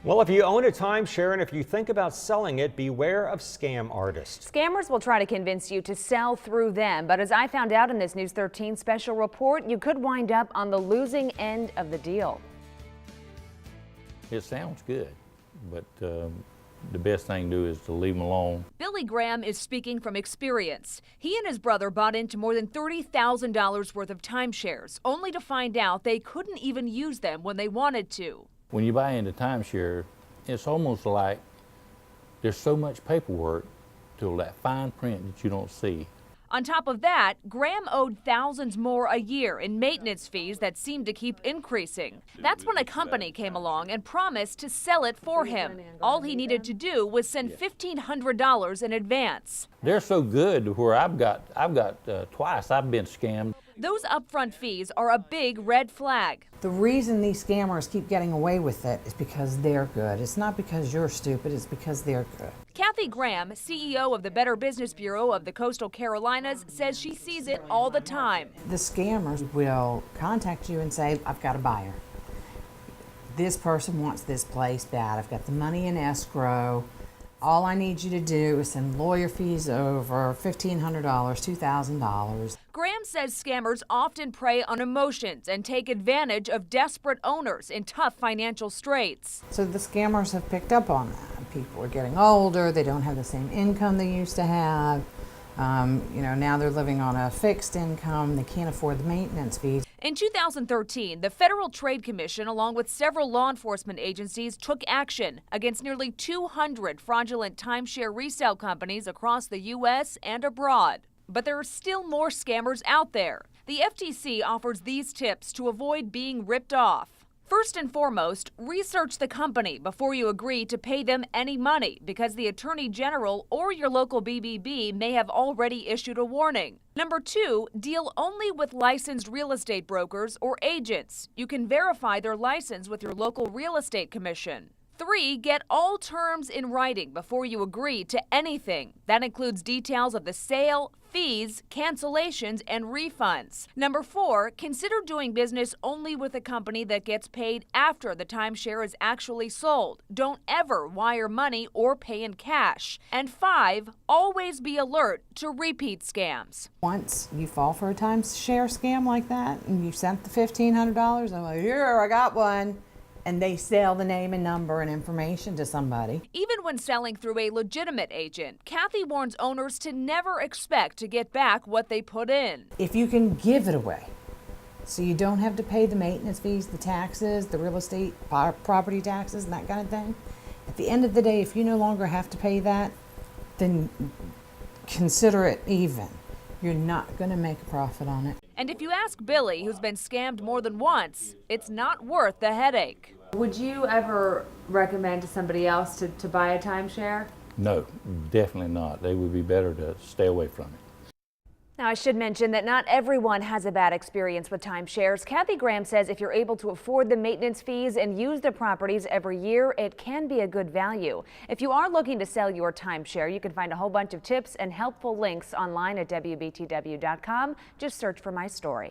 Well, if you own a timeshare and if you think about selling it, beware of scam artists. Scammers will try to convince you to sell through them, but as I found out in this News 13 special report, you could wind up on the losing end of the deal. It sounds good, but the best thing to do is to leave them alone. Billy Graham is speaking from experience. He and his brother bought into more than $30,000 worth of timeshares, only to find out they couldn't even use them when they wanted to. When you buy into timeshare, it's almost like there's so much paperwork to that fine print that you don't see. On top of that, Graham owed thousands more a year in maintenance fees that seemed to keep increasing. That's when a company came along and promised to sell it for him. All he needed to do was send $1,500 in advance. They're so good where I've got twice I've been scammed. Those upfront fees are a big red flag. The reason these scammers keep getting away with it is because they're good. It's not because you're stupid, it's because they're good. Kathy Graham, CEO of the Better Business Bureau of the Coastal Carolinas, says she sees it all the time. The scammers will contact you and say, I've got a buyer. This person wants this place bad. I've got the money in escrow. All I need you to do is send lawyer fees over $1,500, $2,000. Graham says scammers often prey on emotions and take advantage of desperate owners in tough financial straits. So the scammers have picked up on that. People are getting older. They don't have the same income they used to have. Now they're living on a fixed income. They can't afford the maintenance fees. In 2013, the Federal Trade Commission, along with several law enforcement agencies, took action against nearly 200 fraudulent timeshare resale companies across the U.S. and abroad. But there are still more scammers out there. The FTC offers these tips to avoid being ripped off. First and foremost, research the company before you agree to pay them any money, because the Attorney General or your local BBB may have already issued a warning. Number two, deal only with licensed real estate brokers or agents. You can verify their license with your local real estate commission. 3, get all terms in writing before you agree to anything. That includes details of the sale, fees, cancellations, and refunds. Number 4, consider doing business only with a company that gets paid after the timeshare is actually sold. Don't ever wire money or pay in cash. And 5, always be alert to repeat scams. Once you fall for a timeshare scam like that and you sent the $1,500, I'm like, here, I got one. And they sell the name and number and information to somebody. Even when selling through a legitimate agent, Kathy warns owners to never expect to get back what they put in. If you can give it away, so you don't have to pay the maintenance fees, the taxes, the real estate property taxes and that kind of thing, at the end of the day, if you no longer have to pay that, then consider it even. You're not going to make a profit on it. And if you ask Billy, who's been scammed more than once, it's not worth the headache. Would you ever recommend to somebody else to buy a timeshare? No, definitely not. They would be better to stay away from it. Now, I should mention that not everyone has a bad experience with timeshares. Kathy Graham says if you're able to afford the maintenance fees and use the properties every year, it can be a good value. If you are looking to sell your timeshare, you can find a whole bunch of tips and helpful links online at WBTW.com. Just search for my story.